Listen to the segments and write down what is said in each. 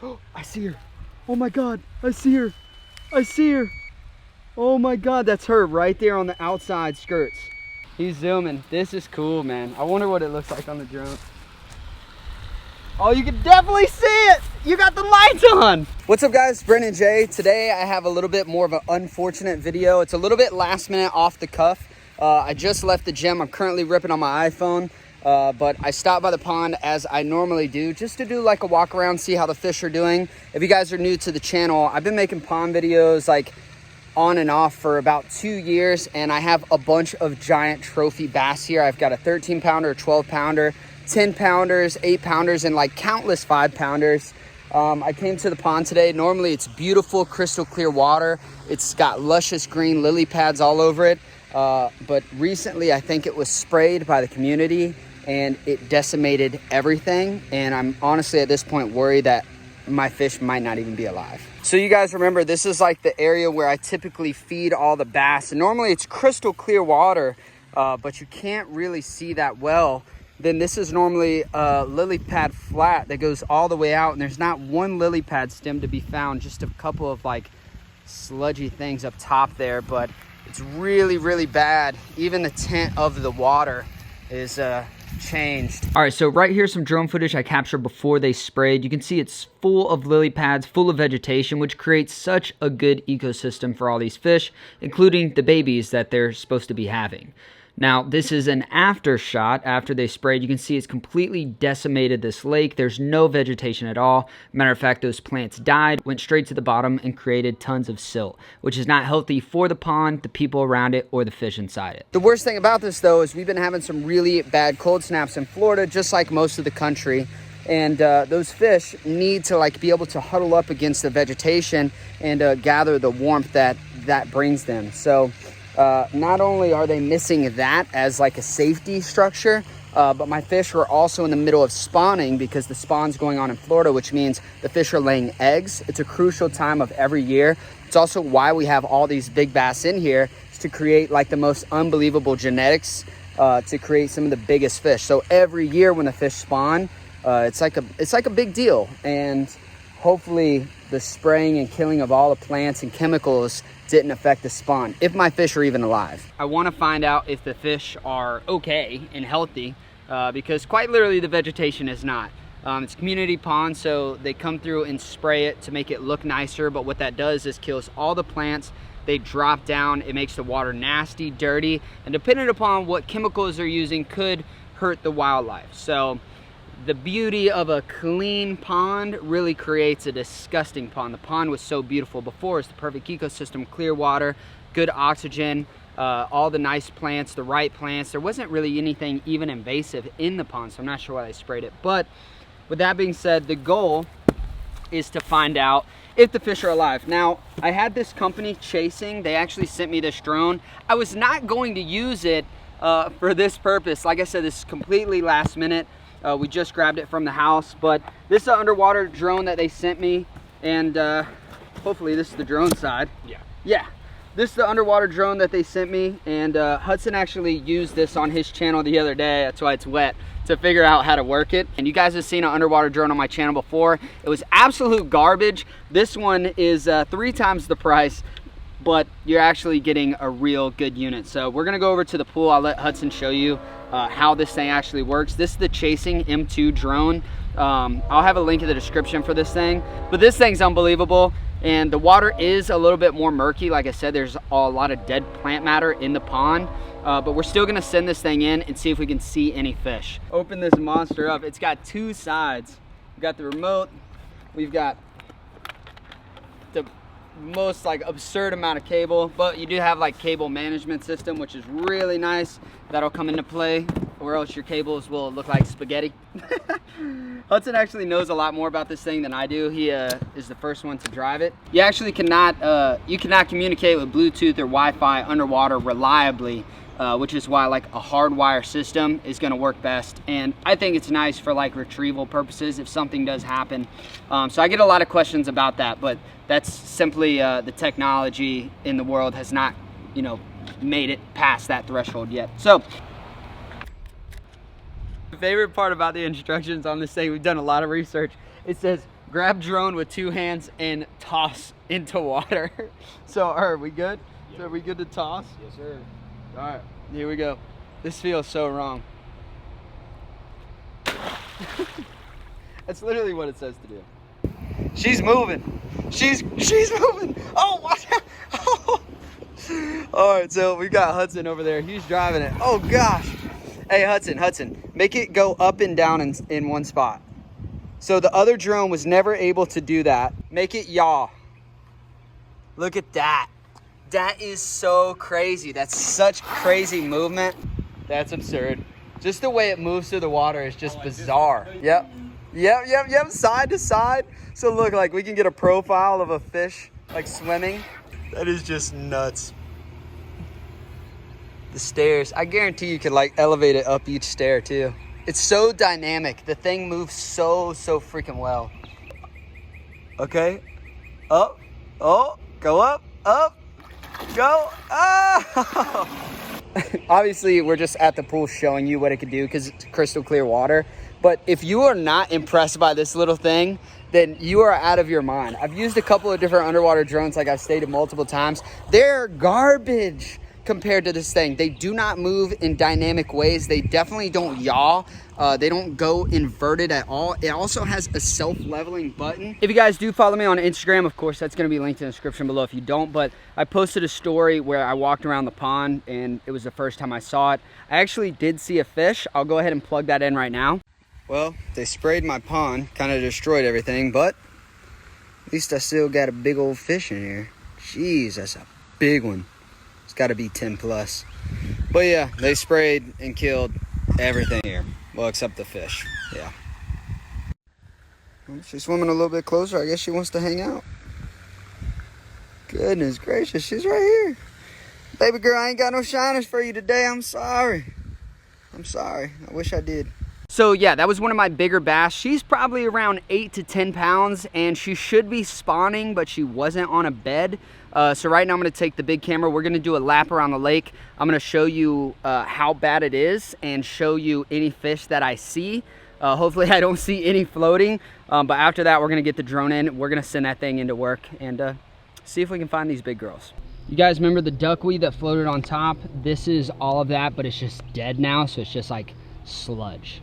I see her. Oh my God, I see her. I see her. Oh my God, that's her right there on the outside skirts. He's zooming. This is cool, man. I wonder what it looks like on the drone. Oh, you can definitely see it. You got the lights on. What's up, guys? Brennan Jay. Today I have a little bit more of an unfortunate video. It's a little bit last minute off the cuff. I just left the gym. I'm currently ripping on my iPhone, but I stopped by the pond as I normally do, just to do like a walk around, see how the fish are doing. If you guys are new to the channel, I've been making pond videos like on and off for about 2 years, and I have a bunch of giant trophy bass here. I've got a 13 pounder, a 12 pounder, 10 pounders, 8 pounders, and like countless 5 pounders. I came to the pond today. Normally it's beautiful, crystal clear water. It's got luscious green lily pads all over it. But recently I think it was sprayed by the community and it decimated everything. And I'm honestly at this point worried that my fish might not even be alive. So you guys remember, this is like the area where I typically feed all the bass. And normally it's crystal clear water, but you can't really see that well. Then this is normally a lily pad flat that goes all the way out, and there's not one lily pad stem to be found, just a couple of like sludgy things up top there, but it's really, really bad. Even the tint of the water is changed. All right, so right here's some drone footage I captured before they sprayed. You can see it's full of lily pads, full of vegetation, which creates such a good ecosystem for all these fish, including the babies that they're supposed to be having. Now, this is an after shot after they sprayed. You can see it's completely decimated this lake. There's no vegetation at all. Matter of fact, those plants died, went straight to the bottom, and created tons of silt, which is not healthy for the pond, the people around it, or the fish inside it. The worst thing about this, though, is we've been having some really bad cold snaps in Florida, just like most of the country. And those fish need to like be able to huddle up against the vegetation and gather the warmth that brings them. So not only are they missing that as like a safety structure, but my fish were also in the middle of spawning because the spawn's going on in Florida, which means the fish are laying eggs. It's a crucial time of every year. It's also why we have all these big bass in here, is to create like the most unbelievable genetics to create some of the biggest fish. So every year when the fish spawn, it's like a big deal. And hopefully the spraying and killing of all the plants and chemicals didn't affect the spawn, if my fish are even alive. I want to find out if the fish are okay and healthy, because quite literally the vegetation is not. It's a community pond, so they come through and spray it to make it look nicer, but what that does is kills all the plants. They drop down, it makes the water nasty, dirty, and depending upon what chemicals they're using could hurt the wildlife. So the beauty of a clean pond really creates a disgusting pond. The pond was so beautiful before. It's the perfect ecosystem, clear water, good oxygen, all the nice plants, the right plants. There wasn't really anything even invasive in the pond, so I'm not sure why they sprayed it. But with that being said, the goal is to find out if the fish are alive. Now, I had this company chasing. They actually sent me this drone. I was not going to use it for this purpose. Like I said, this is completely last minute. We just grabbed it from the house, but this is an underwater drone that they sent me, and hopefully this is the drone side. Yeah, this is the underwater drone that they sent me, and Hudson actually used this on his channel the other day, that's why it's wet, to figure out how to work it. And you guys have seen an underwater drone on my channel before. It was absolute garbage. This one is 3 times the price, but you're actually getting a real good unit. So we're gonna go over to the pool. I'll let Hudson show you how this thing actually works. This is the Chasing M2 drone. I'll have a link in the description for this thing, but this thing's unbelievable. And the water is a little bit more murky. Like I said, there's a lot of dead plant matter in the pond, but we're still gonna send this thing in and see if we can see any fish. Open this monster up. It's got 2 sides. We've got the remote, we've got the most like absurd amount of cable, but you do have like cable management system, which is really nice. That'll come into play, or else your cables will look like spaghetti. Hudson actually knows a lot more about this thing than I do. He is the first one to drive it. You actually cannot you cannot communicate with Bluetooth or Wi-Fi underwater reliably, which is why like a hardwire system is going to work best. And I think it's nice for like retrieval purposes if something does happen. So I get a lot of questions about that, but that's simply the technology in the world has not, you know, made it past that threshold yet. So the favorite part about the instructions on this thing, we've done a lot of research. It says grab drone with 2 hands and toss into water. So are we good? Yep. So are we good to toss? Yes, sir. All right, here we go. This feels so wrong. That's literally what it says to do. She's moving. She's moving. Oh, watch out. Oh. All right, so we got Hudson over there. He's driving it. Oh gosh. Hey, Hudson, make it go up and down in one spot. So the other drone was never able to do that. Make it yaw. Look at that. That is so crazy. That's such crazy movement. That's absurd. Just the way it moves through the water is just bizarre. Yep. Side to side. So look, like we can get a profile of a fish like swimming. That is just nuts. The stairs, I guarantee you could like elevate it up each stair too. It's so dynamic. The thing moves so freaking well. Okay. Up. Oh, go up. Go. Oh. Obviously, we're just at the pool showing you what it can do because it's crystal clear water. But if you are not impressed by this little thing, then you are out of your mind. I've used a couple of different underwater drones, like I've stated multiple times. They're garbage compared to this thing. They do not move in dynamic ways. They definitely don't yaw. They don't go inverted at all. It also has a self-leveling button. If you guys do follow me on Instagram, of course, that's going to be linked in the description below if you don't. But I posted a story where I walked around the pond and it was the first time I saw it. I actually did see a fish. I'll go ahead and plug that in right now. Well, they sprayed my pond, kind of destroyed everything, but at least I still got a big old fish in here. Jeez, that's a big one. It's got to be 10 plus. But yeah, they sprayed and killed everything here. Well, except the fish. Yeah. Well, she's swimming a little bit closer. I guess she wants to hang out. Goodness gracious, she's right here. Baby girl, I ain't got no shiners for you today. I'm sorry. I wish I did. So yeah, that was one of my bigger bass. She's probably around 8 to 10 pounds and she should be spawning, but she wasn't on a bed. So right now I'm gonna take the big camera. We're gonna do a lap around the lake. I'm gonna show you how bad it is and show you any fish that I see. Hopefully I don't see any floating. But after that, we're gonna get the drone in. We're gonna send that thing into work and see if we can find these big girls. You guys remember the duckweed that floated on top? This is all of that, but it's just dead now. So it's just like sludge.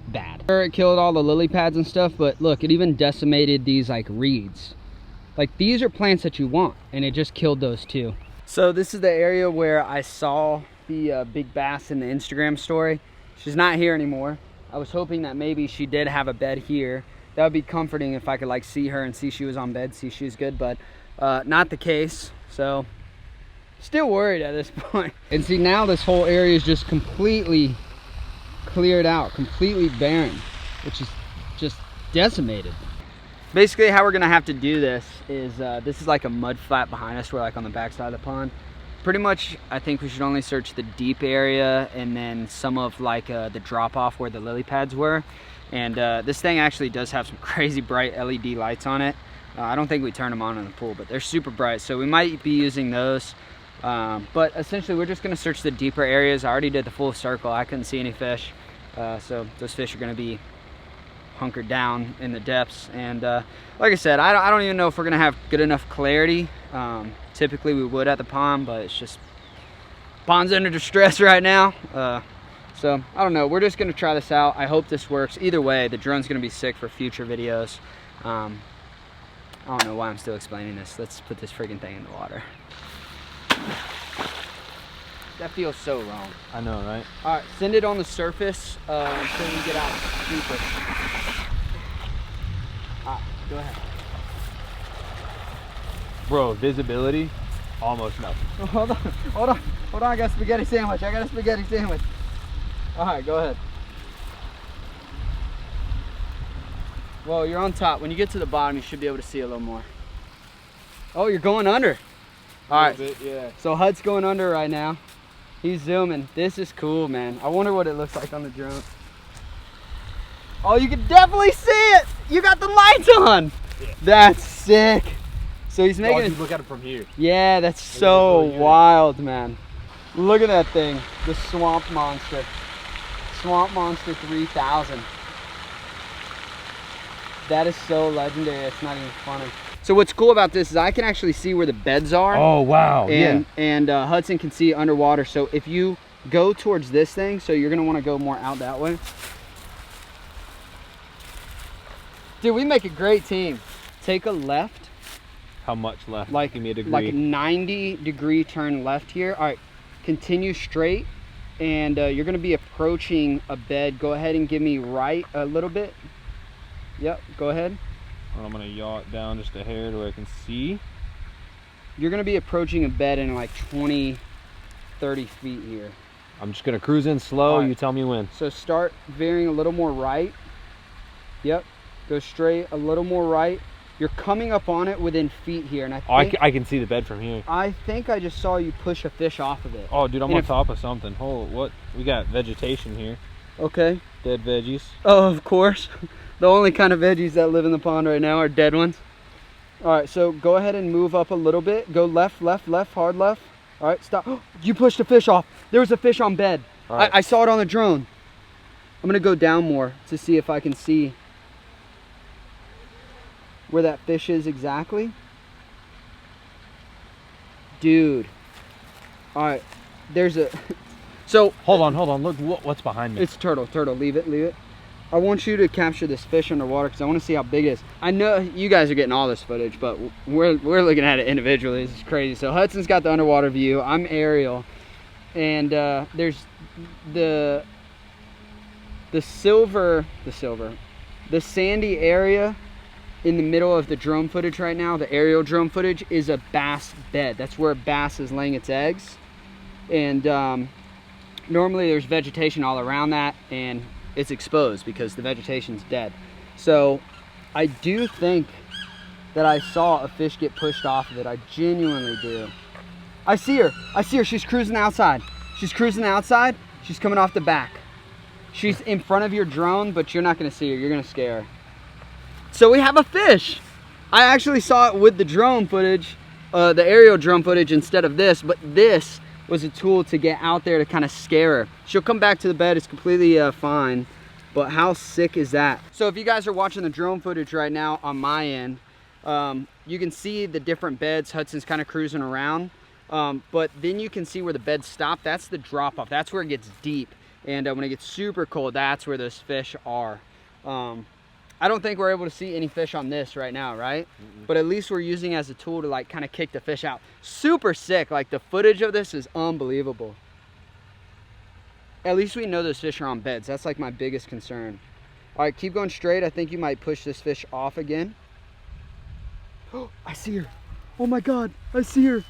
Bad. It killed all the lily pads and stuff, but look, it even decimated these like reeds. Like these are plants that you want, and it just killed those too. So this is the area where I saw the big bass in the Instagram story. She's not here anymore. I was hoping that maybe she did have a bed here. That would be comforting if I could like see her and see she was on bed, see she was good, but not the case. So still worried at this point. And see, now this whole area is just completely cleared out, completely barren, which is just decimated. Basically how we're gonna have to do this is this is like a mud flat behind us. We're like on the back side of the pond. Pretty much I think we should only search the deep area and then some of like the drop off where the lily pads were. And this thing actually does have some crazy bright LED lights on it. I don't think we turn them on in the pool, but they're super bright, so we might be using those. But essentially we're just gonna search the deeper areas. I already did the full circle. I couldn't see any fish. So those fish are gonna be hunkered down in the depths. And like I said, I don't even know if we're gonna have good enough clarity. Typically we would at the pond, but it's just, pond's under distress right now. So I don't know, we're just gonna try this out. I hope this works. Either way, the drone's gonna be sick for future videos. I don't know why I'm still explaining this. Let's put this friggin' thing in the water. That feels so wrong. I know, right? All right, send it on the surface until we get out deeper. All right, go ahead. Bro, visibility, almost nothing. Oh, hold on. I got a spaghetti sandwich. All right, go ahead. Well, you're on top. When you get to the bottom, you should be able to see a little more. Oh, you're going under. All right, bit, yeah. So Hud's going under right now. He's zooming. This is cool, man. I wonder what it looks like on the drone. Oh, you can definitely see it. You got the lights on. Yeah. That's sick. So he's making it. Look at it from here. Yeah, that's so wild, man. Look at that thing. The Swamp Monster. Swamp Monster 3000. That is so legendary, it's not even funny. So what's cool about this is I can actually see where the beds are. Oh, wow, And Hudson can see underwater. So if you go towards this thing, so you're gonna wanna go more out that way. Dude, we make a great team. Take a left. How much left? Like, give me a degree. like 90-degree turn left here. All right, continue straight. And you're gonna be approaching a bed. Go ahead and give me right a little bit. Yep, go ahead. I'm gonna yaw it down just a hair to where I can see. You're gonna be approaching a bed in like 20, 30 feet here. I'm just gonna cruise in slow, right. You tell me when. So start veering a little more right. Yep, go straight, a little more right. You're coming up on it within feet here, and I can see the bed from here. I think I just saw you push a fish off of it. Oh, dude, I'm on top of something. Hold, what? We got vegetation here. Okay. Dead veggies. Oh, of course. The only kind of veggies that live in the pond right now are dead ones. All right, so go ahead and move up a little bit. Go left, left, left, hard left. All right, stop. You pushed a fish off. There was a fish on bed. All right. I saw it on the drone. I'm gonna go down more to see if I can see where that fish is exactly. Dude. All right, there's a, so. Hold on, look what's behind me. It's turtle, leave it. I want you to capture this fish underwater because I want to see how big it is. I know you guys are getting all this footage, but we're looking at it individually. This is crazy. So Hudson's got the underwater view. I'm aerial, and there's the sandy area in the middle of the drone footage right now. The aerial drone footage is a bass bed. That's where a bass is laying its eggs, and normally there's vegetation all around that, and it's exposed because the vegetation's dead. So I do think that I saw a fish get pushed off of it. I genuinely do. I see her. She's cruising outside. She's coming off the back. She's in front of your drone, but you're not gonna see her. You're gonna scare her. So we have a fish. I actually saw it with the drone footage, the aerial drone footage instead of this, but this was a tool to get out there to kind of scare her. She'll come back to the bed, it's completely fine, but how sick is that? So if you guys are watching the drone footage right now on my end, you can see the different beds. Hudson's kind of cruising around, but then you can see where the beds stop. That's the drop off, that's where it gets deep. And when it gets super cold, that's where those fish are. I don't think we're able to see any fish on this right now, right? But at least we're using it as a tool to like kind of kick the fish out. Super sick, like the footage of this is unbelievable. At least we know those fish are on beds. That's like my biggest concern. All right, keep going straight. I think you might push this fish off again. Oh, I see her. Oh my God, I see her.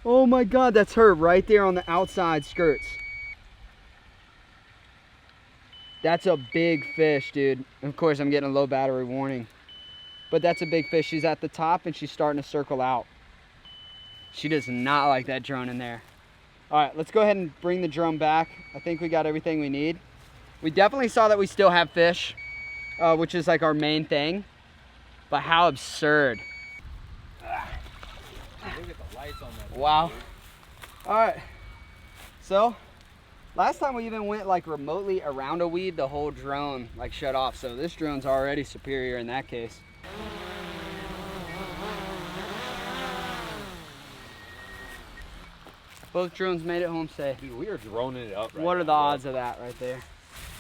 Oh my God, that's her right there on the outside skirts. That's a big fish, dude. Of course, I'm getting a low battery warning. But that's a big fish. She's at the top and she's starting to circle out. She does not like that drone in there. All right, let's go ahead and bring the drone back. I think we got everything we need. We definitely saw that we still have fish, which is like our main thing. But how absurd. Look at the lights on that. Wow. All right, so last time we even went like remotely around a weed, the whole drone like shut off. So this drone's already superior in that case. Both drones made it home safe. Dude, we are droning it up right What are now, the odds of that right there?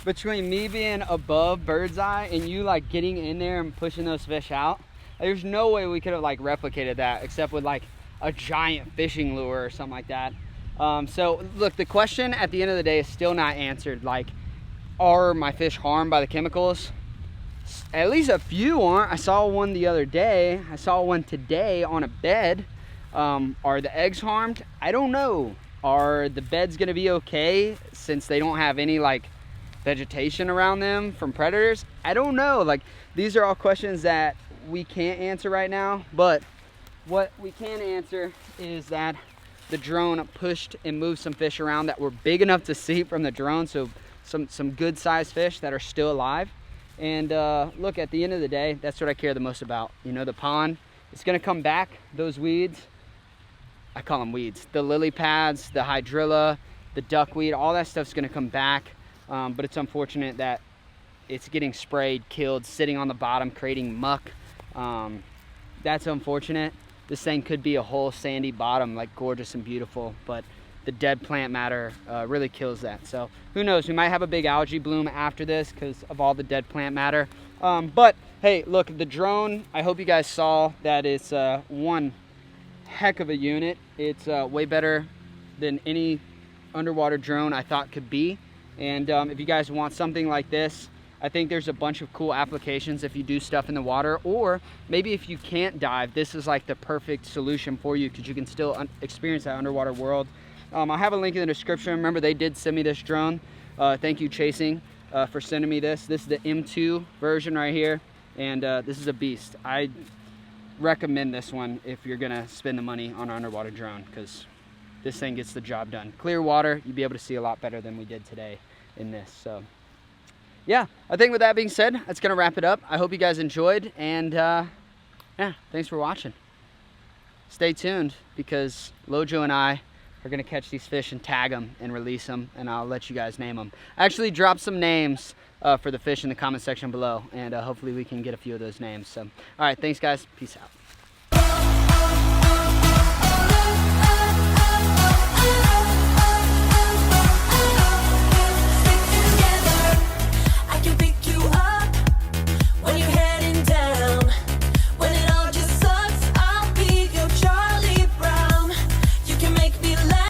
Between me being above bird's eye and you like getting in there and pushing those fish out, there's no way we could have like replicated that except with like a giant fishing lure or something like that. So look, the question at the end of the day is still not answered. Like, are my fish harmed by the chemicals? At least a few aren't. I saw one the other day. I saw one today on a bed. Are the eggs harmed? I don't know. Are the beds gonna be okay since they don't have any like vegetation around them from predators? I don't know. Like, these are all questions that we can't answer right now, but what we can answer is that the drone pushed and moved some fish around that were big enough to see from the drone, so some good sized fish that are still alive. And look, at the end of the day, that's what I care the most about. You know, the pond, it's gonna come back. Those weeds, I call them weeds, the lily pads, the hydrilla, the duckweed, all that stuff's gonna come back. But it's unfortunate that it's getting sprayed, killed, sitting on the bottom, creating muck. That's unfortunate. This thing could be a whole sandy bottom, like gorgeous and beautiful, but the dead plant matter really kills that. So who knows, we might have a big algae bloom after this because of all the dead plant matter. But hey, look, the drone, I hope you guys saw that it's one heck of a unit. It's way better than any underwater drone I thought could be. And if you guys want something like this, I think there's a bunch of cool applications if you do stuff in the water, or maybe if you can't dive, this is like the perfect solution for you because you can still experience that underwater world. I'll have a link in the description. Remember, they did send me this drone. Thank you, Chasing, for sending me this. This is the M2 version right here, and this is a beast. I recommend this one if you're gonna spend the money on an underwater drone, because this thing gets the job done. Clear water, you'll be able to see a lot better than we did today in this. So yeah, I think with that being said, that's gonna wrap it up. I hope you guys enjoyed, and yeah, thanks for watching. Stay tuned, because Lojo and I are gonna catch these fish and tag them and release them, and I'll let you guys name them. Actually, drop some names for the fish in the comment section below, and hopefully we can get a few of those names. So, all right, thanks guys, peace out.